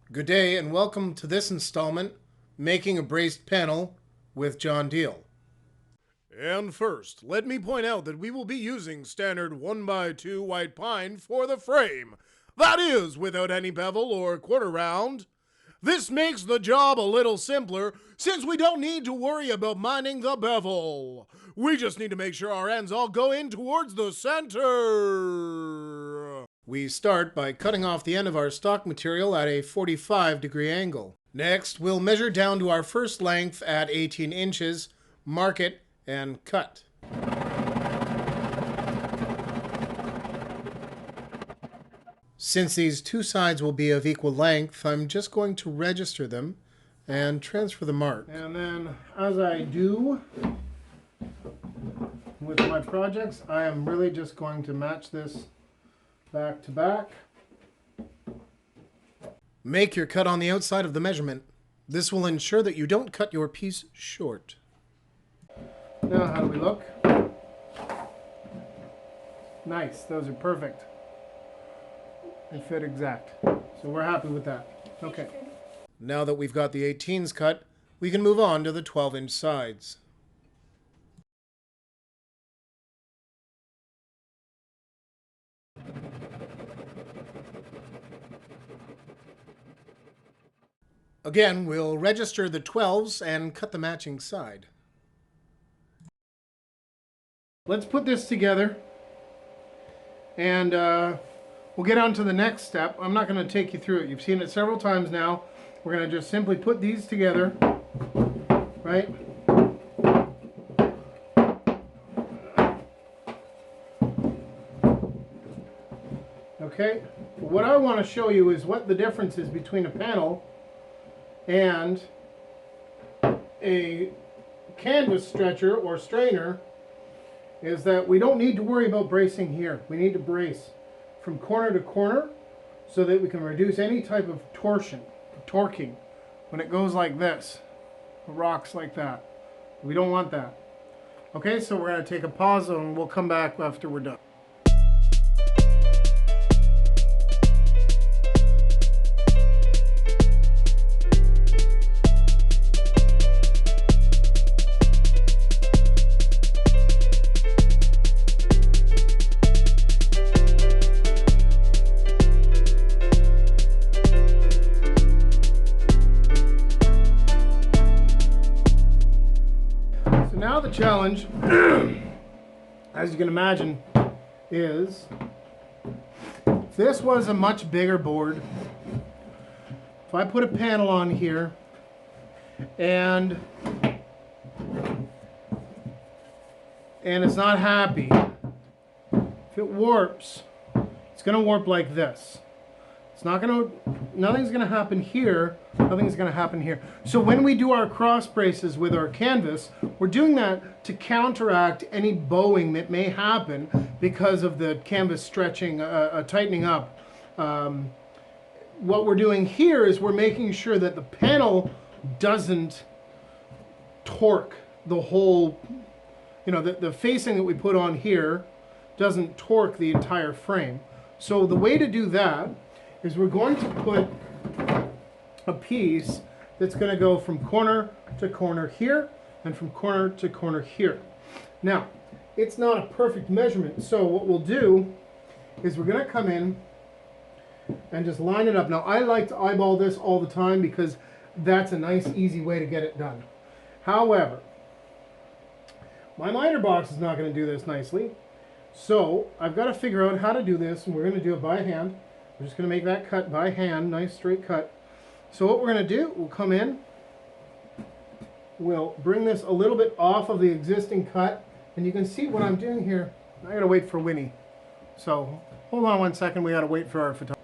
Good day and welcome to this installment, Making a Braced Panel with John Deal. And first, let me point out that we will be using standard 1x2 white pine for the frame. That is, without any bevel or quarter round. This makes the job a little simpler since we don't need to worry about minding the bevel. We just need to make sure our ends all go in towards the center. We start by cutting off the end of our stock material at a 45-degree angle. Next, we'll measure down to our first length at 18 inches, mark it, and cut. Since these two sides will be of equal length, I'm just going to register them and transfer the mark. And then, as I do with my projects, I am really just going to match this back to back. Make your cut on the outside of the measurement. This will ensure that you don't cut your piece short. Now, how do we look? Nice, those are perfect. They fit exact. So we're happy with that. Okay. Now that we've got the 18s cut, we can move on to the 12-inch sides. Again, we'll register the 12s and cut the matching side. Let's put this together and we'll get on to the next step. I'm not going to take you through it. You've seen it several times now. We're going to just simply put these together, right? Okay, what I want to show you is what the difference is between a panel and a canvas stretcher or strainer is that we don't need to worry about bracing here. We need to brace from corner to corner so that we can reduce any type of torquing when it goes like this, rocks like that. We don't want that. Okay, so we're going to take a pause and we'll come back after we're done. Now the challenge, as you can imagine, is if this was a much bigger board, if I put a panel on here and it's not happy, if it warps, it's going to warp like this. It's not going to, nothing's going to happen here, nothing's going to happen here. So when we do our cross braces with our canvas, we're doing that to counteract any bowing that may happen because of the canvas stretching, tightening up. What we're doing here is we're making sure that the panel doesn't torque the whole, the facing that we put on here doesn't torque the entire frame. So the way to do that is we're going to put a piece that's going to go from corner to corner here and from corner to corner here. Now, it's not a perfect measurement, so what we'll do is we're going to come in and just line it up. Now, I like to eyeball this all the time because that's a nice, easy way to get it done. However, my miter box is not going to do this nicely, so I've got to figure out how to do this, and we're going to do it by hand. We're just going to make that cut by hand, nice straight cut. So what we're going to do, we'll come in, we'll bring this a little bit off of the existing cut, and you can see what I'm doing here. I got to wait for Winnie. So hold on one second, we got to wait for our photographer.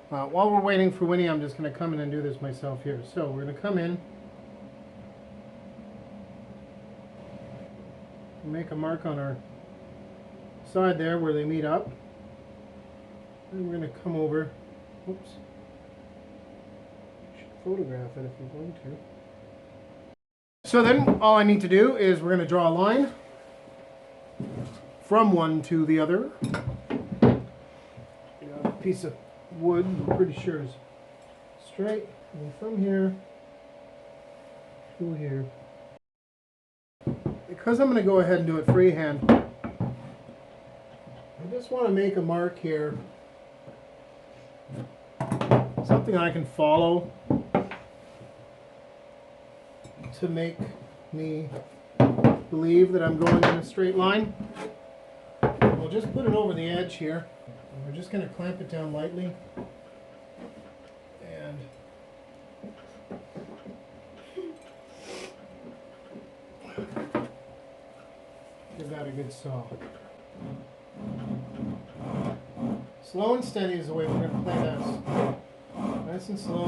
While we're waiting for Winnie, I'm just going to come in and do this myself here. So we're going to come in, make a mark on our side there where they meet up. And we're going to come over, whoops, you should photograph it if you're going to. So then all I need to do is we're going to draw a line from one to the other. A piece of wood, I'm pretty sure is straight from here to here. Because I'm going to go ahead and do it freehand, I just want to make a mark here. Something I can follow to make me believe that I'm going in a straight line. We'll just put it over the edge here. And we're just going to clamp it down lightly. And give that a good saw. Slow and steady is the way we're going to play this. Nice and slow.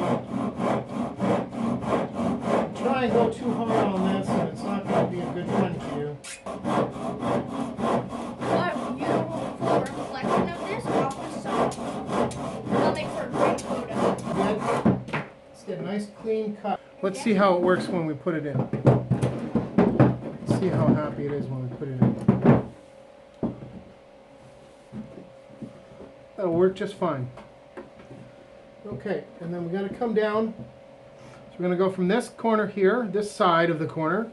Try and go too hard on this, and it's not going to be a good friend to you. What beautiful reflection of this off the sun. That'll make for a great photo. Good. Let's get a nice clean cut. Let's see how it works when we put it in. Let's see how happy it is when we put it in. That'll work just fine. Okay, and then we got to come down. So we're going to go from this corner here, this side of the corner,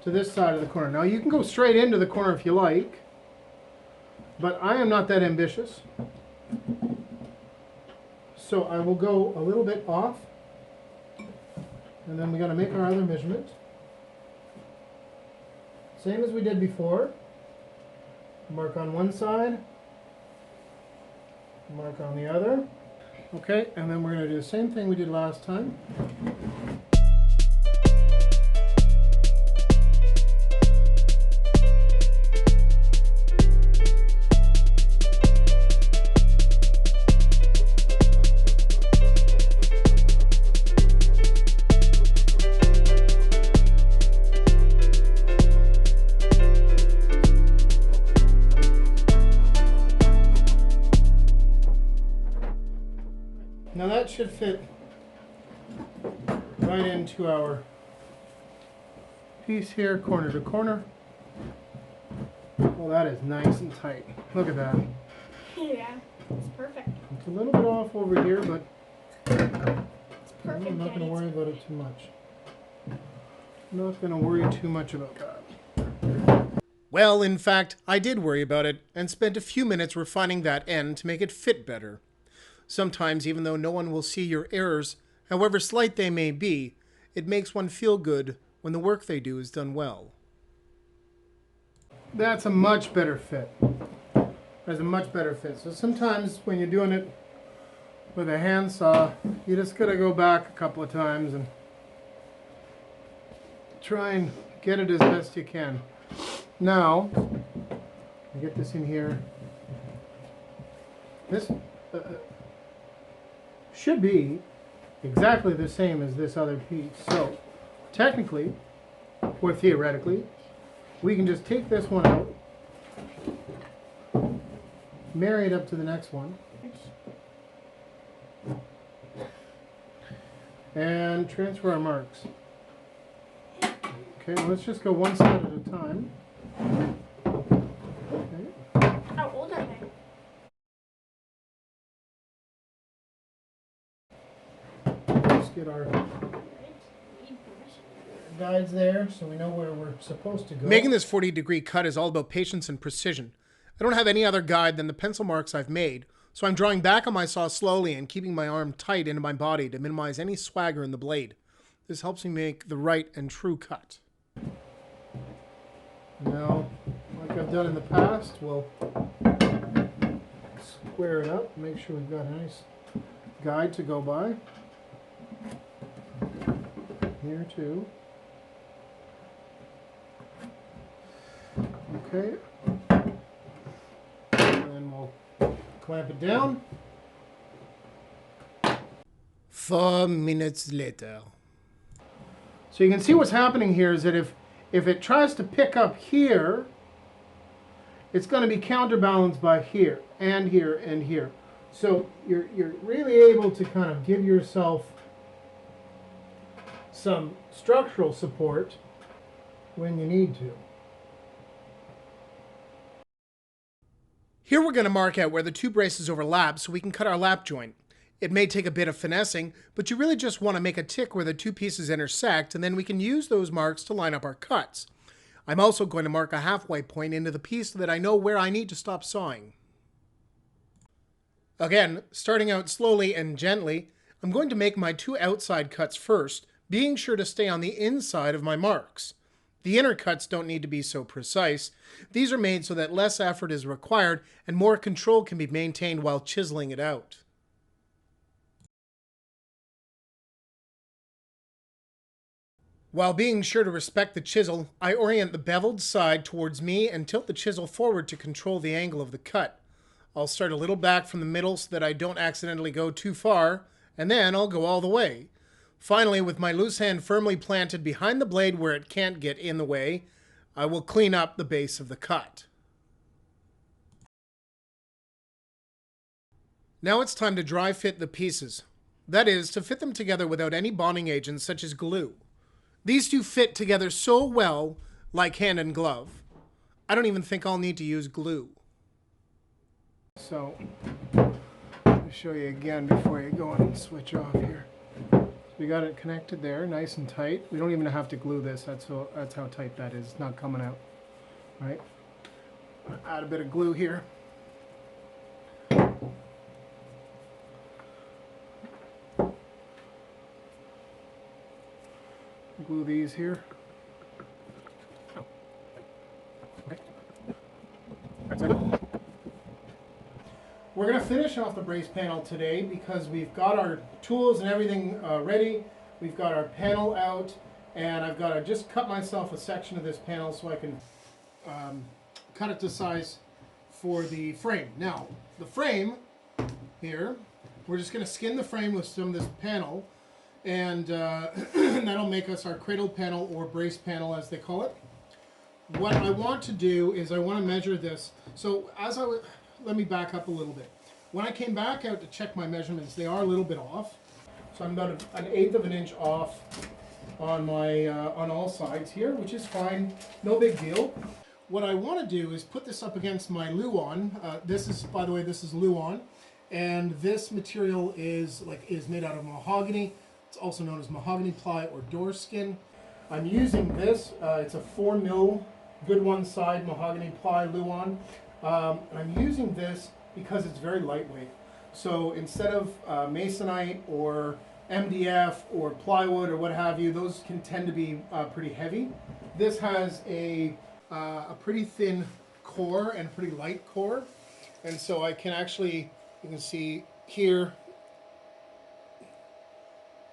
to this side of the corner. Now you can go straight into the corner if you like, but I am not that ambitious. So I will go a little bit off, and then we got to make our other measurement. Same as we did before. Mark on one side, mark on the other. Okay, and then we're going to do the same thing we did last time. Now that should fit right into our piece here, corner to corner. Well, that is nice and tight. Look at that. Yeah, it's perfect. It's a little bit off over here, but It's perfect. I'm not going to worry about it too much. I'm not going to worry too much about that. Well, in fact, I did worry about it and spent a few minutes refining that end to make it fit better. Sometimes, even though no one will see your errors, however slight they may be, it makes one feel good when the work they do is done well. That's a much better fit. That's a much better fit. So sometimes when you're doing it with a handsaw, you just gotta go back a couple of times and try and get it as best you can. Now, I get this in here. This should be exactly the same as this other piece. So, technically, or theoretically, we can just take this one out, marry it up to the next one, and transfer our marks. Okay, let's just go one side at a time. Okay. How old are they? Let's get our guides there so we know where we're supposed to go. Making this 40-degree cut is all about patience and precision. I don't have any other guide than the pencil marks I've made, so I'm drawing back on my saw slowly and keeping my arm tight into my body to minimize any swagger in the blade. This helps me make the right and true cut. Now, like I've done in the past, we'll square it up, make sure we've got a nice guide to go by. Here too. Okay. And then we'll clamp it down. 4 minutes later. So you can see what's happening here is that if it tries to pick up here, it's going to be counterbalanced by here and here and here. So you're really able to kind of give yourself some structural support when you need to. Here we're going to mark out where the two braces overlap so we can cut our lap joint. It may take a bit of finessing, but you really just want to make a tick where the two pieces intersect, and then we can use those marks to line up our cuts. I'm also going to mark a halfway point into the piece so that I know where I need to stop sawing. Again, starting out slowly and gently, I'm going to make my two outside cuts first, being sure to stay on the inside of my marks. The inner cuts don't need to be so precise. These are made so that less effort is required and more control can be maintained while chiseling it out. While being sure to respect the chisel, I orient the beveled side towards me and tilt the chisel forward to control the angle of the cut. I'll start a little back from the middle so that I don't accidentally go too far, and then I'll go all the way. Finally, with my loose hand firmly planted behind the blade where it can't get in the way, I will clean up the base of the cut. Now it's time to dry fit the pieces. That is, to fit them together without any bonding agents such as glue. These two fit together so well, like hand and glove. I don't even think I'll need to use glue. So, I'll show you again before you go and switch off here. So we got it connected there, nice and tight. We don't even have to glue this, that's how tight that is. It's not coming out. All right? Add a bit of glue here. Glue these here. Okay. That's it. We're going to finish off the brace panel today because we've got our tools and everything ready. We've got our panel out, and I've got to just cut myself a section of this panel so I can cut it to size for the frame. Now, the frame here, we're just going to skin the frame with some of this panel, and that'll make us our cradled panel or brace panel as they call it. What I want to do is I want to measure this. So let me back up a little bit. When I came back out to check my measurements, they are a little bit off. So I'm about an eighth of an inch off on my on all sides here, which is fine, no big deal. What I want to do is put this up against my Luan. This is, by the way, this is Luan, and this material is made out of mahogany. It's also known as mahogany ply or door skin. I'm using this. It's a 4 mil, good one side mahogany ply Luan. I'm using this because it's very lightweight. So instead of masonite or MDF or plywood or what have you, those can tend to be pretty heavy. This has a pretty thin core and pretty light core, and so I can actually, you can see here,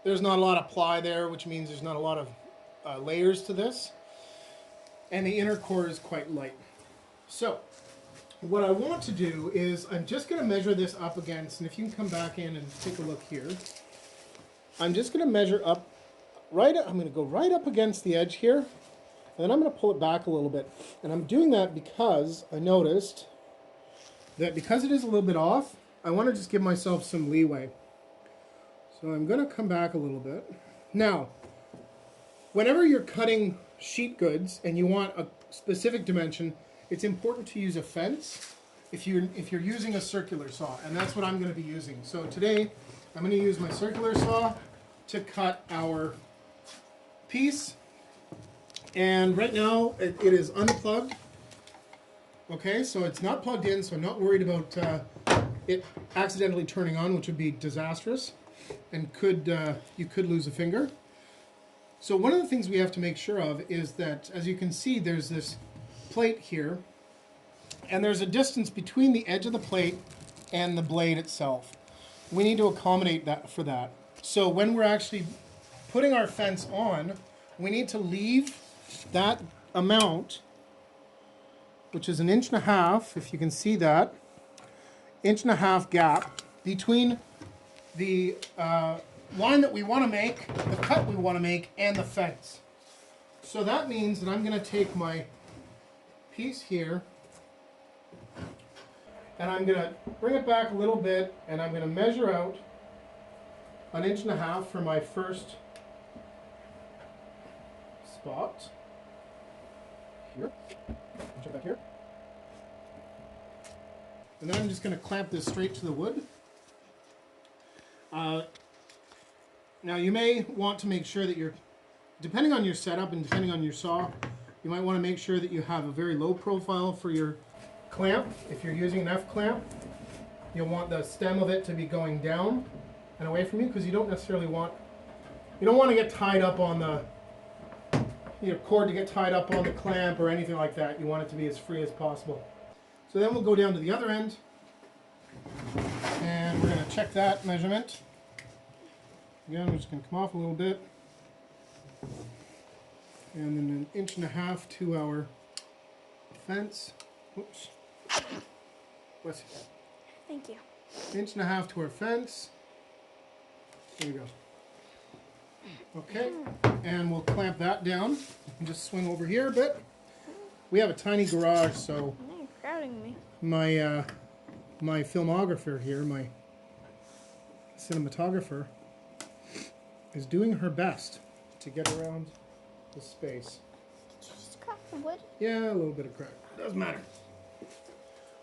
there's not a lot of ply there, which means there's not a lot of layers to this, and the inner core is quite light. So what I want to do is I'm just going to measure this up against, and if you can come back in and take a look here, I'm just going to measure up I'm going to go right up against the edge here, and then I'm going to pull it back a little bit. And I'm doing that because I noticed that because it is a little bit off, I want to just give myself some leeway. So I'm going to come back a little bit. Now, whenever you're cutting sheet goods and you want a specific dimension, it's important to use a fence if you're using a circular saw, and that's what I'm going to be using. So today I'm going to use my circular saw to cut our piece, and right now it is unplugged. Okay, so it's not plugged in, so I'm not worried about it accidentally turning on, which would be disastrous, and you could lose a finger. So one of the things we have to make sure of is that, as you can see, there's this plate here, and there's a distance between the edge of the plate and the blade itself. We need to accommodate that for that. So when we're actually putting our fence on, we need to leave that amount, which is 1.5 inches, if you can see that, 1.5 inch gap between the line that we want to make, the cut we want to make, and the fence. So that means that I'm going to take my piece here, and I'm going to bring it back a little bit, and I'm going to measure out 1.5 inches for my first spot. Here. Check back here. And then I'm just going to clamp this straight to the wood. Now you may want to make sure that you're, depending on your setup and depending on your saw, you might want to make sure that you have a very low profile for your clamp. If you're using an F clamp, you'll want the stem of it to be going down and away from you, because you don't necessarily want, you don't want to get tied up on the, cord to get tied up on the clamp or anything like that. You want it to be as free as possible. So then we'll go down to the other end and we're going to check that measurement. Again, I'm just going to come off a little bit. And then 1.5 inches to our fence. Oops. What's Thank you. 1.5 inches to our fence. There we go. Okay, and we'll clamp that down and just swing over here a bit. We have a tiny garage, so You're crowding me. my filmographer here, my cinematographer, is doing her best to get around the space. Did you just crack the wood? Yeah, a little bit of crack. Doesn't matter.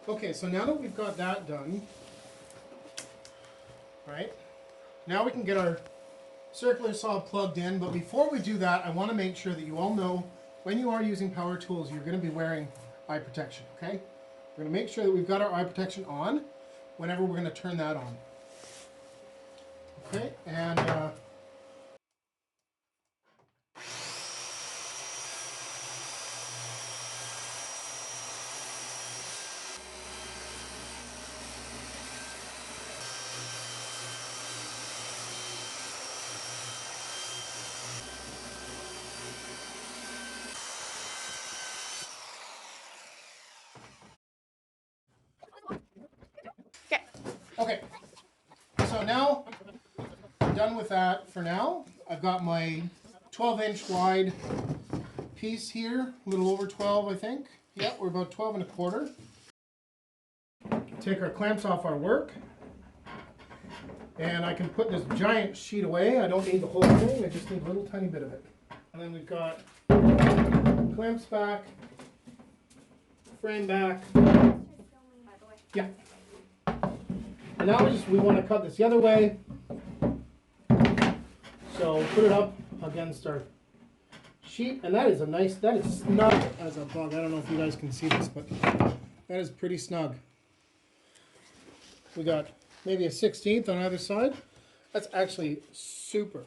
Okay, so now that we've got that done, right, now we can get our circular saw plugged in, but before we do that, I want to make sure that you all know when you are using power tools, you're going to be wearing eye protection, okay? We're going to make sure that we've got our eye protection on whenever we're going to turn that on. Okay, and Okay. okay, so now I'm done with that for now. I've got my 12-inch wide piece here, a little over 12, I think. Yep, we're about 12 1/4. Take our clamps off our work, and I can put this giant sheet away. I don't need the whole thing, I just need a little tiny bit of it. And then we've got clamps back, frame back. Yeah. And now we want to cut this the other way. So put it up against our sheet, and that is snug as a bug. I don't know if you guys can see this, but that is pretty snug. We got maybe a 1/16 on either side. That's actually super.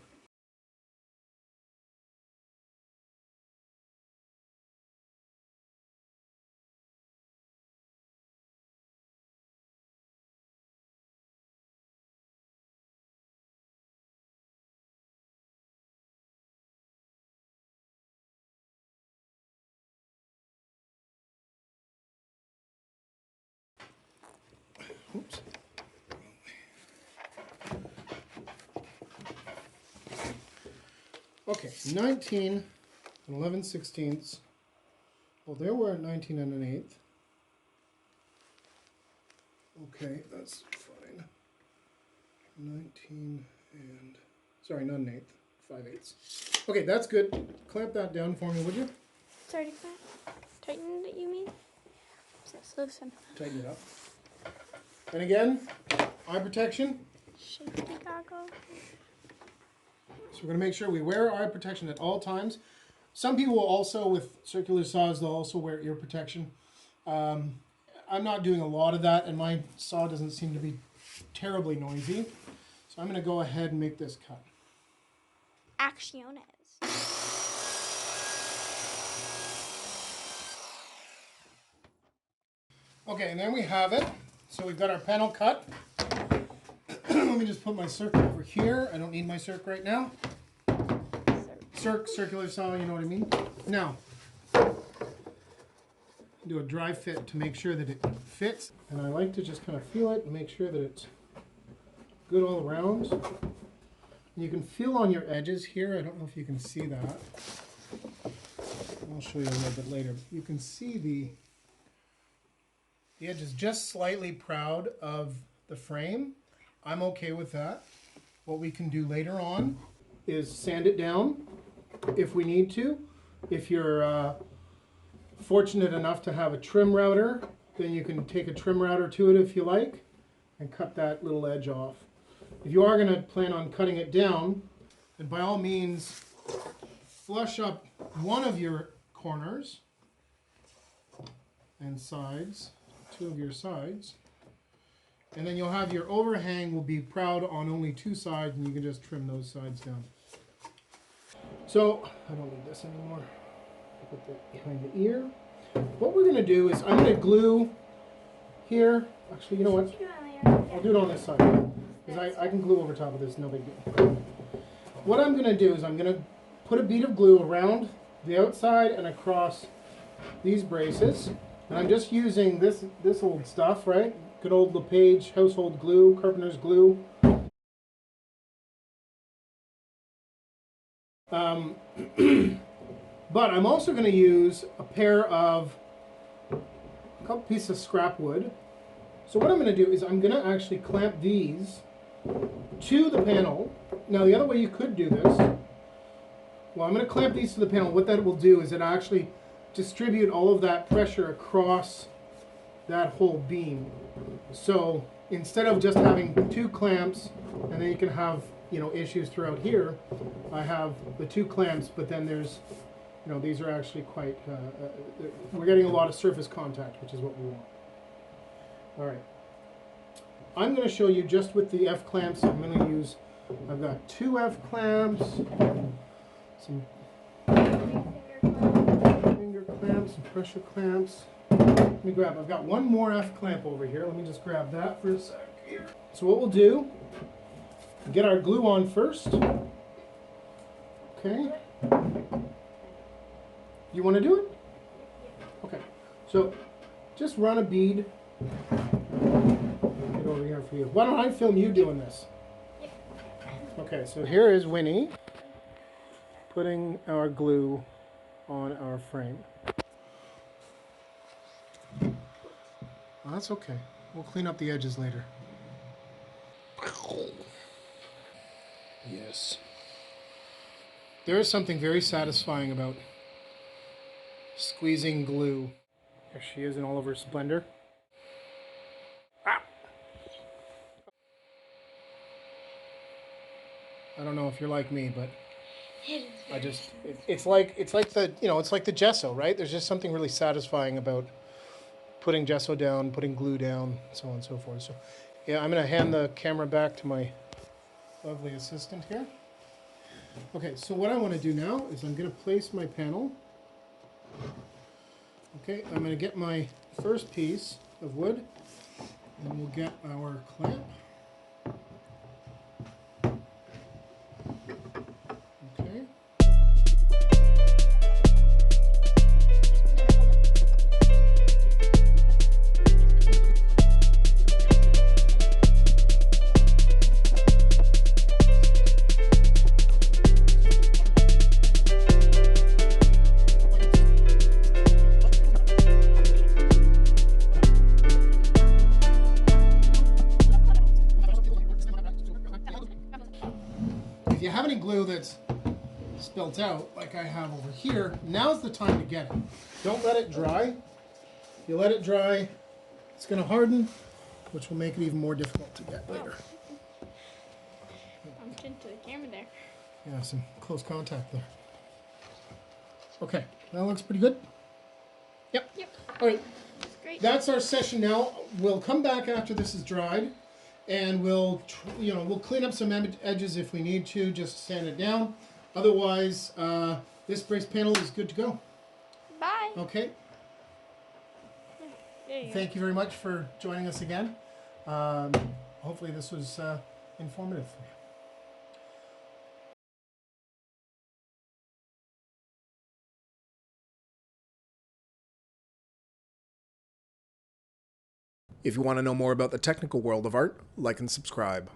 Oops. Okay, 19 and 11/16. Well, there we're at 19 and 1/8. Okay, that's fine. 19 and, sorry, not 1/8, 5/8. Okay, that's good. Clamp that down for me, would you? Sorry to clamp. Tighten it, you mean? Just loosen. Tighten it up. And again, eye protection. Safety goggles. So we're going to make sure we wear eye protection at all times. Some people will also, with circular saws, they'll also wear ear protection. I'm not doing a lot of that, and my saw doesn't seem to be terribly noisy. So I'm going to go ahead and make this cut. Acciones. Okay, and then we have it. So we've got our panel cut. Let me just put my circ over here. I don't need my circ right now. Circular saw, you know what I mean? Now, do a dry fit to make sure that it fits. And I like to just kind of feel it and make sure that it's good all around. And you can feel on your edges here. I don't know if you can see that. I'll show you a little bit later. You can see the edge is just slightly proud of the frame. I'm okay with that. What we can do later on is sand it down if we need to. If you're fortunate enough to have a trim router, then you can take a trim router to it if you like and cut that little edge off. if you are going to plan on cutting it down, then by all means flush up one of your corners and sides, two of your sides, and then you'll have your overhang will be proud on only two sides, and you can just trim those sides down. So I don't need this anymore. Put that behind the ear. What we're going to do is I'm going to glue here. Actually, you know what? I'll do it on this side because I can glue over top of this, no big deal. What I'm going to do is I'm going to put a bead of glue around the outside and across these braces. And I'm just using this old stuff, right? Good old LePage household glue, carpenter's glue. But I'm also going to use a couple pieces of scrap wood. So what I'm going to do is I'm going to actually clamp these to the panel. Now the other way you could do this, well, I'm going to clamp these to the panel. What that will do is it actually distribute all of that pressure across that whole beam. So instead of just having two clamps and then you can have, you know, issues throughout here, I have the two clamps, but then there's, you know, these are actually quite, we're getting a lot of surface contact, which is what we want. All right. I'm going to show you just with the F clamps. I'm going to use, I've got two F clamps, some finger clamps, some pressure clamps. Let me grab, I've got one more F clamp over here. Let me just grab that for a sec here. So what we'll do, get our glue on first. Okay. You want to do it? Okay. So just run a bead. Get over here for you. Why don't I film you doing this? Okay, so here is Winnie putting our glue on our frame. Well, that's okay. We'll clean up the edges later. Yes. There is something very satisfying about squeezing glue. There she is in all of her splendor. Ah! I don't know if you're like me, but it's like the, you know, it's like the gesso, right? There's just something really satisfying about putting gesso down, putting glue down, so on and so forth. So yeah, I'm going to hand the camera back to my lovely assistant here. Okay, so what I want to do now is I'm going to place my panel. Okay, I'm going to get my first piece of wood, and we'll get our clamp. Okay. If you have any glue that's spilt out, like I have over here, now's the time to get it. Don't let it dry. If you let it dry, it's going to harden, which will make it even more difficult to get later. Bumped into the camera there. Yeah, some close contact there. Okay, that looks pretty good. Yep. All right. That's great. That's our session now. We'll come back after this is dried, and we'll clean up some edges if we need to, just sand it down. Otherwise, this brace panel is good to go. Bye. Okay. There you go. Thank you very much for joining us again. Hopefully this was informative for you. If you want to know more about the technical world of art, like and subscribe.